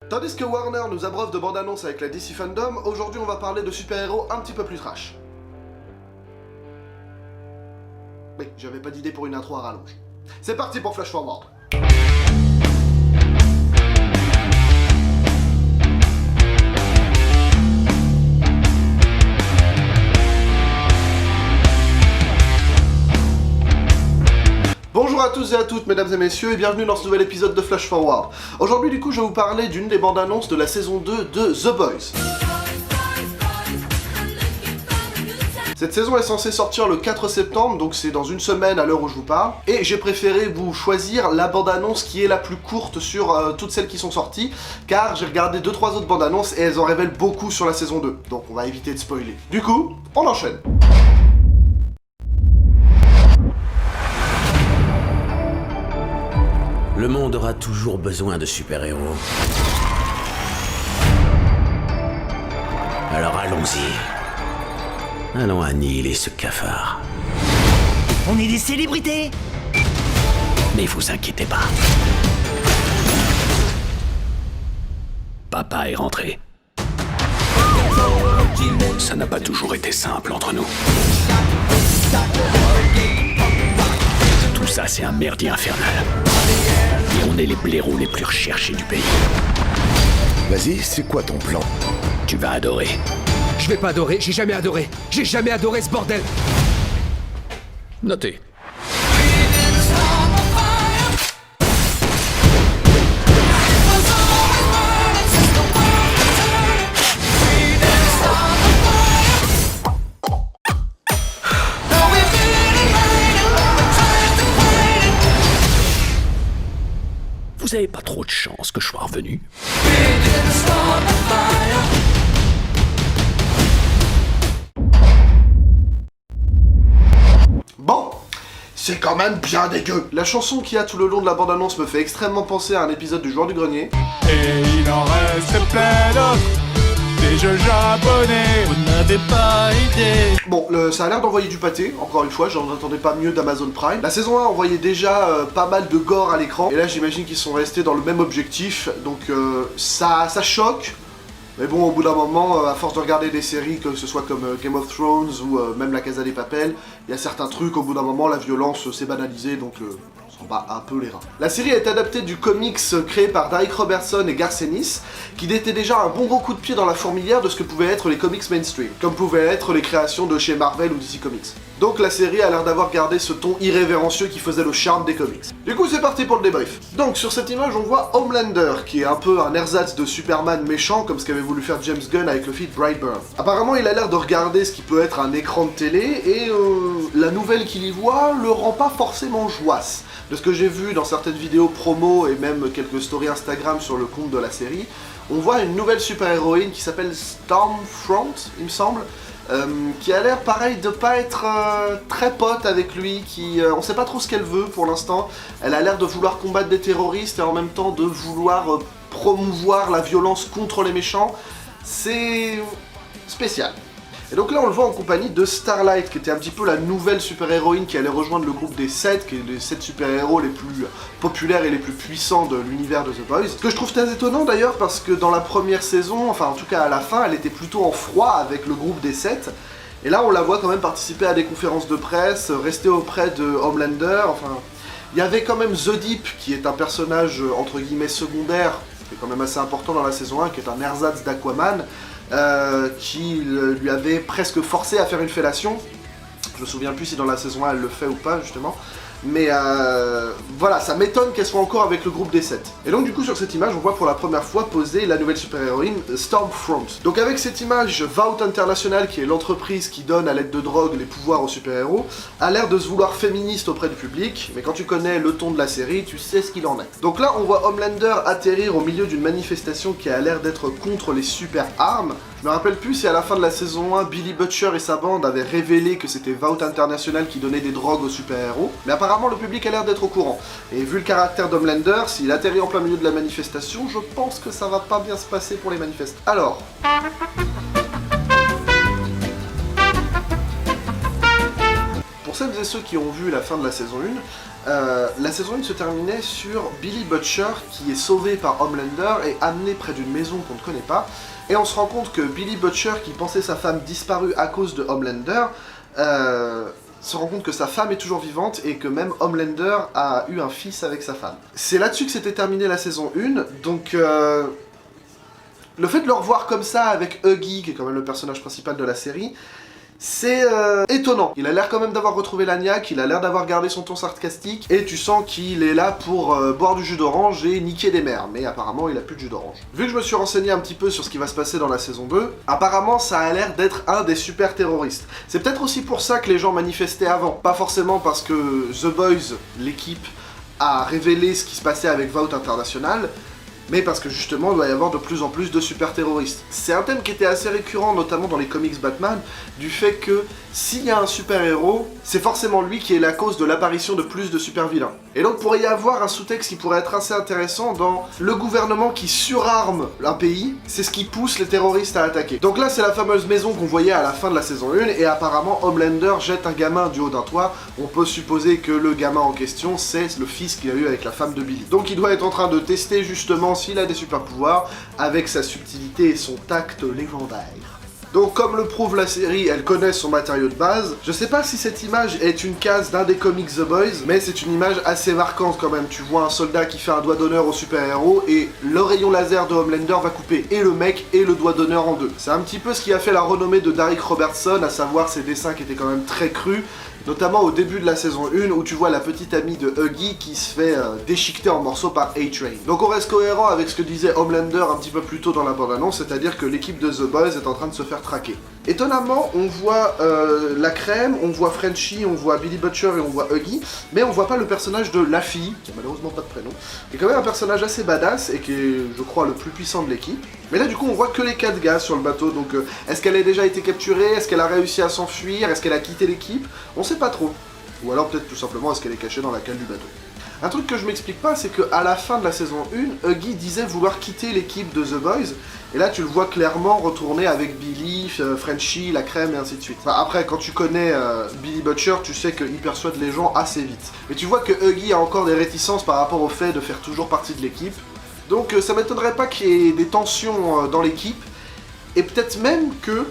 Tandis que Warner nous abreuve de bandes-annonces avec la DC Fandom, aujourd'hui on va parler de super-héros un petit peu plus trash. Oui, j'avais pas d'idée pour une intro à rallonge. C'est parti pour Flash Forward. Bonjour à tous et à toutes, mesdames et messieurs, et bienvenue dans ce nouvel épisode de Flash Forward. Aujourd'hui, du coup, je vais vous parler d'une des bandes annonces de la saison 2 de The Boys. Cette saison est censée sortir le 4 septembre, donc c'est dans une semaine à l'heure où je vous parle, et j'ai préféré vous choisir la bande-annonce qui est la plus courte sur toutes celles qui sont sorties, car j'ai regardé 2-3 autres bandes-annonces et elles en révèlent beaucoup sur la saison 2, donc on va éviter de spoiler. Du coup, on enchaîne. Le monde aura toujours besoin de super-héros. Alors allons-y. Allons annihiler ce cafard. On est des célébrités! Mais vous inquiétez pas. Papa est rentré. Ça n'a pas toujours été simple entre nous. Tout ça, c'est un merdier infernal. Et on est les blaireaux les plus recherchés du pays. Vas-y, c'est quoi ton plan? Tu vas adorer. Je vais pas adorer, j'ai jamais adoré. J'ai jamais adoré ce bordel. Notez. Vous avez pas trop de chance que je sois revenu. Bon, c'est quand même bien dégueu. La chanson qu'il y a tout le long de la bande-annonce me fait extrêmement penser à un épisode du Joueur du Grenier. Et il en reste plein d'autres, des jeux japonais, vous n'avez pas idée. Bon, ça a l'air d'envoyer du pâté, encore une fois, j'en attendais pas mieux d'Amazon Prime. La saison 1 envoyait déjà pas mal de gore à l'écran, et là j'imagine qu'ils sont restés dans le même objectif, donc ça choque. Mais bon, au bout d'un moment, à force de regarder des séries, que ce soit comme Game of Thrones ou même La Casa des Papel, il y a certains trucs, au bout d'un moment, la violence s'est banalisée, donc on s'en bat un peu les reins. La série est adaptée du comics créé par Darick Robertson et Garth Ennis, qui était déjà un bon gros coup de pied dans la fourmilière de ce que pouvaient être les comics mainstream, comme pouvaient être les créations de chez Marvel ou DC Comics. Donc la série a l'air d'avoir gardé ce ton irrévérencieux qui faisait le charme des comics. Du coup, c'est parti pour le débrief. Donc sur cette image, on voit Homelander, qui est un peu un ersatz de Superman méchant, comme ce qu'avait voulu faire James Gunn avec le feat Brightburn. Apparemment, il a l'air de regarder ce qui peut être un écran de télé, et la nouvelle qu'il y voit le rend pas forcément joasse. De ce que j'ai vu dans certaines vidéos promo et même quelques stories Instagram sur le compte de la série, on voit une nouvelle super-héroïne qui s'appelle Stormfront, il me semble, qui a l'air pareil de pas être très pote avec lui, on sait pas trop ce qu'elle veut pour l'instant. Elle a l'air de vouloir combattre des terroristes et en même temps de vouloir promouvoir la violence contre les méchants. C'est spécial. Et donc là on le voit en compagnie de Starlight, qui était un petit peu la nouvelle super-héroïne qui allait rejoindre le groupe des 7, qui est les 7 super-héros les plus populaires et les plus puissants de l'univers de The Boys. Ce que je trouve très étonnant d'ailleurs, parce que dans la première saison, enfin en tout cas à la fin, elle était plutôt en froid avec le groupe des 7. Et là on la voit quand même participer à des conférences de presse, rester auprès de Homelander, enfin... Il y avait quand même The Deep, qui est un personnage entre guillemets secondaire, qui est quand même assez important dans la saison 1, qui est un ersatz d'Aquaman, qui lui avait presque forcé à faire une fellation. Je me souviens plus si dans la saison 1 elle le fait ou pas justement. Mais voilà, ça m'étonne qu'elle soit encore avec le groupe des 7. Et donc du coup sur cette image on voit pour la première fois poser la nouvelle super-héroïne Stormfront. Donc avec cette image, Vought International, qui est l'entreprise qui donne à l'aide de drogue les pouvoirs aux super-héros, a l'air de se vouloir féministe auprès du public, mais quand tu connais le ton de la série, tu sais ce qu'il en est. Donc là on voit Homelander atterrir au milieu d'une manifestation qui a l'air d'être contre les super-armes. Je me rappelle plus si à la fin de la saison 1, Billy Butcher et sa bande avaient révélé que c'était Vought International qui donnait des drogues aux super-héros, mais apparemment le public a l'air d'être au courant. Et vu le caractère d'Homelander, s'il atterrit en plein milieu de la manifestation, je pense que ça va pas bien se passer pour les manifestants. Alors... celles et ceux qui ont vu la fin de la saison 1, la saison 1 se terminait sur Billy Butcher qui est sauvé par Homelander et amené près d'une maison qu'on ne connaît pas. Et on se rend compte que Billy Butcher, qui pensait sa femme disparue à cause de Homelander, se rend compte que sa femme est toujours vivante et que même Homelander a eu un fils avec sa femme. C'est là-dessus que s'était terminée la saison 1, donc le fait de le revoir comme ça avec Huggy, qui est quand même le personnage principal de la série, c'est étonnant. Il a l'air quand même d'avoir retrouvé la niaque, il a l'air d'avoir gardé son ton sarcastique, et tu sens qu'il est là pour boire du jus d'orange et niquer des mères, mais apparemment il a plus de jus d'orange. Vu que je me suis renseigné un petit peu sur ce qui va se passer dans la saison 2, apparemment ça a l'air d'être un des super terroristes. C'est peut-être aussi pour ça que les gens manifestaient avant, pas forcément parce que The Boys, l'équipe, a révélé ce qui se passait avec Vought International, mais parce que justement il doit y avoir de plus en plus de super terroristes. C'est un thème qui était assez récurrent, notamment dans les comics Batman, du fait que s'il y a un super héros, c'est forcément lui qui est la cause de l'apparition de plus de super vilains. Et donc pourrait y avoir un sous-texte qui pourrait être assez intéressant dans le gouvernement qui surarme un pays, c'est ce qui pousse les terroristes à attaquer. Donc là c'est la fameuse maison qu'on voyait à la fin de la saison 1, et apparemment Homelander jette un gamin du haut d'un toit. On peut supposer que le gamin en question c'est le fils qu'il a eu avec la femme de Billy. Donc il doit être en train de tester justement s'il a des super pouvoirs avec sa subtilité et son tact légendaire. Donc comme le prouve la série, elle connaît son matériau de base. Je sais pas si cette image est une case d'un des comics The Boys, mais c'est une image assez marquante quand même. Tu vois un soldat qui fait un doigt d'honneur au super-héros et le rayon laser de Homelander va couper et le mec et le doigt d'honneur en deux. C'est un petit peu ce qui a fait la renommée de Darick Robertson, à savoir ses dessins qui étaient quand même très crus, notamment au début de la saison 1 où tu vois la petite amie de Huggy qui se fait déchiqueter en morceaux par A-Train. Donc on reste cohérent avec ce que disait Homelander un petit peu plus tôt dans la bande-annonce, c'est-à-dire que l'équipe de The Boys est en train de se faire traquer. Étonnamment, on voit la crème, on voit Frenchie, on voit Billy Butcher et on voit Huggy, mais on voit pas le personnage de la fille, qui a malheureusement pas de prénom, qui est quand même un personnage assez badass et qui est, je crois, le plus puissant de l'équipe. Mais là du coup on voit que les 4 gars sur le bateau, donc est-ce qu'elle a déjà été capturée, est-ce qu'elle a réussi à s'enfuir, est-ce qu'elle a quitté l'équipe, on sait pas trop. Ou alors peut-être tout simplement est-ce qu'elle est cachée dans la cale du bateau. Un truc que je m'explique pas, c'est qu'à la fin de la saison 1, Huggy disait vouloir quitter l'équipe de The Boys, et là tu le vois clairement retourner avec Billy, Frenchie, la crème et ainsi de suite. Enfin, après, quand tu connais Billy Butcher, tu sais qu'il persuade les gens assez vite. Mais tu vois que Huggy a encore des réticences par rapport au fait de faire toujours partie de l'équipe. Donc ça m'étonnerait pas qu'il y ait des tensions dans l'équipe, et peut-être même que,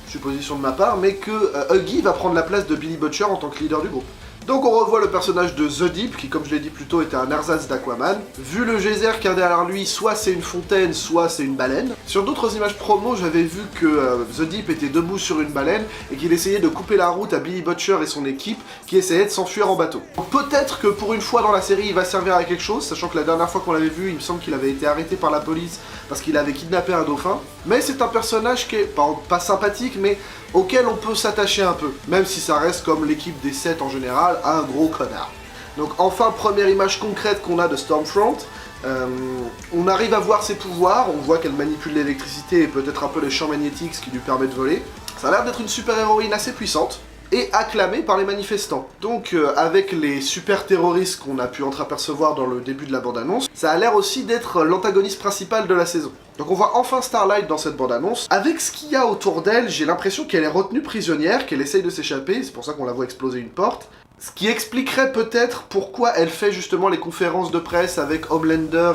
supposition de ma part, mais que Huggy va prendre la place de Billy Butcher en tant que leader du groupe. Donc on revoit le personnage de The Deep, qui comme je l'ai dit plus tôt était un ersatz d'Aquaman. Vu le geyser qu'il y a derrière lui, soit c'est une fontaine, soit c'est une baleine. Sur d'autres images promo, j'avais vu que The Deep était debout sur une baleine et qu'il essayait de couper la route à Billy Butcher et son équipe qui essayaient de s'enfuir en bateau. Peut-être que pour une fois dans la série il va servir à quelque chose, sachant que la dernière fois qu'on l'avait vu, il me semble qu'il avait été arrêté par la police parce qu'il avait kidnappé un dauphin. Mais c'est un personnage qui est pas sympathique, mais auquel on peut s'attacher un peu, même si ça reste comme l'équipe des 7 en général, un gros connard. Donc enfin, première image concrète qu'on a de Stormfront, on arrive à voir ses pouvoirs, on voit qu'elle manipule l'électricité et peut-être un peu les champs magnétiques, ce qui lui permet de voler. Ça a l'air d'être une super-héroïne assez puissante, et acclamée par les manifestants. Donc avec les super terroristes qu'on a pu entreapercevoir dans le début de la bande-annonce, ça a l'air aussi d'être l'antagoniste principal de la saison. Donc on voit enfin Starlight dans cette bande-annonce. Avec ce qu'il y a autour d'elle, j'ai l'impression qu'elle est retenue prisonnière, qu'elle essaye de s'échapper, c'est pour ça qu'on la voit exploser une porte. Ce qui expliquerait peut-être pourquoi elle fait justement les conférences de presse avec Homelander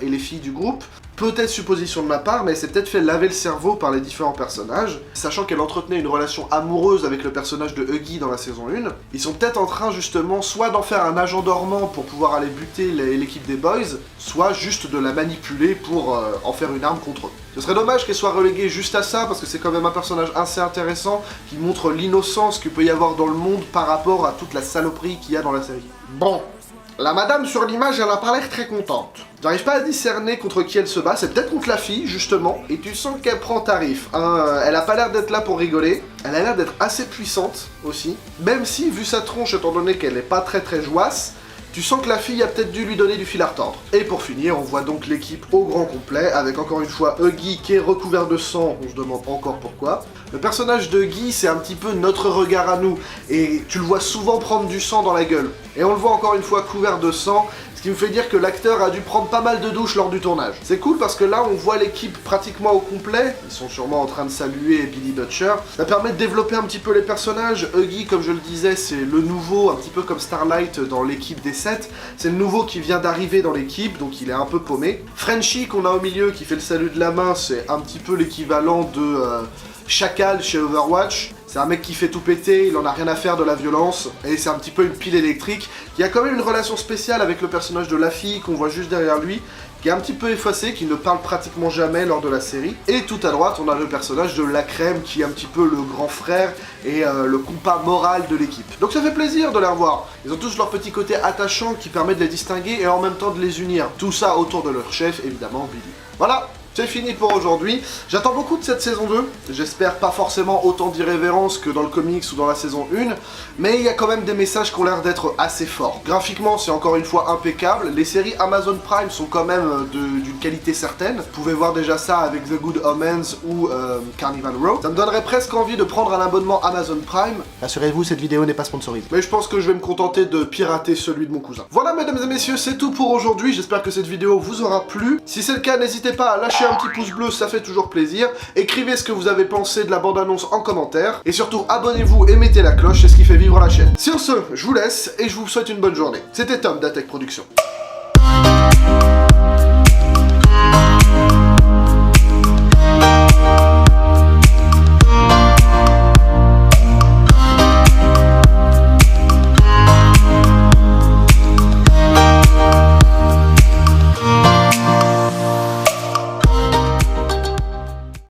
et les filles du groupe. Peut-être supposition de ma part, mais elle s'est peut-être fait laver le cerveau par les différents personnages. Sachant qu'elle entretenait une relation amoureuse avec le personnage de Huggy dans la saison 1, ils sont peut-être en train justement soit d'en faire un agent dormant pour pouvoir aller buter l'équipe des Boys, soit juste de la manipuler pour en faire une arme contre eux. Ce serait dommage qu'elle soit reléguée juste à ça, parce que c'est quand même un personnage assez intéressant, qui montre l'innocence qu'il peut y avoir dans le monde par rapport à toute la saloperie qu'il y a dans la série. Bon. La madame sur l'image, elle a pas l'air très contente. J'arrive pas à discerner contre qui elle se bat, c'est peut-être contre la fille, justement, et tu sens qu'elle prend tarif. Elle a pas l'air d'être là pour rigoler, elle a l'air d'être assez puissante, aussi. Même si, vu sa tronche, étant donné qu'elle est pas très joasse, tu sens que la fille a peut-être dû lui donner du fil à retordre. Et pour finir, on voit donc l'équipe au grand complet, avec encore une fois Huggy qui est recouvert de sang, on se demande encore pourquoi. Le personnage de Huggy, c'est un petit peu notre regard à nous, et tu le vois souvent prendre du sang dans la gueule. Et on le voit encore une fois couvert de sang, ce qui me fait dire que l'acteur a dû prendre pas mal de douches lors du tournage. C'est cool parce que là on voit l'équipe pratiquement au complet, ils sont sûrement en train de saluer Billy Butcher. Ça permet de développer un petit peu les personnages. Huggy, comme je le disais, c'est le nouveau, un petit peu comme Starlight dans l'équipe des 7, c'est le nouveau qui vient d'arriver dans l'équipe, donc il est un peu paumé. Frenchie qu'on a au milieu qui fait le salut de la main, c'est un petit peu l'équivalent de Chacal chez Overwatch. C'est un mec qui fait tout péter, il en a rien à faire de la violence, et c'est un petit peu une pile électrique, qui a quand même une relation spéciale avec le personnage de Laffy, qu'on voit juste derrière lui, qui est un petit peu effacé, qui ne parle pratiquement jamais lors de la série. Et tout à droite, on a le personnage de La Crème, qui est un petit peu le grand frère et le compas moral de l'équipe. Donc ça fait plaisir de les revoir. Ils ont tous leur petit côté attachant qui permet de les distinguer et en même temps de les unir. Tout ça autour de leur chef, évidemment, Billy. Voilà, c'est fini pour aujourd'hui. J'attends beaucoup de cette saison 2. J'espère pas forcément autant d'irrévérence que dans le comics ou dans la saison 1, mais il y a quand même des messages qui ont l'air d'être assez forts. Graphiquement, c'est encore une fois impeccable. Les séries Amazon Prime sont quand même d'une qualité certaine. Vous pouvez voir déjà ça avec The Good Omens ou Carnival Row. Ça me donnerait presque envie de prendre un abonnement Amazon Prime. Rassurez-vous, cette vidéo n'est pas sponsorisée. Mais je pense que je vais me contenter de pirater celui de mon cousin. Voilà, mesdames et messieurs, c'est tout pour aujourd'hui. J'espère que cette vidéo vous aura plu. Si c'est le cas, n'hésitez pas à lâcher un petit pouce bleu, ça fait toujours plaisir. Écrivez ce que vous avez pensé de la bande-annonce en commentaire. Et surtout, abonnez-vous et mettez la cloche, c'est ce qui fait vivre la chaîne. Sur ce, je vous laisse et je vous souhaite une bonne journée. C'était Tom d'Atech Productions.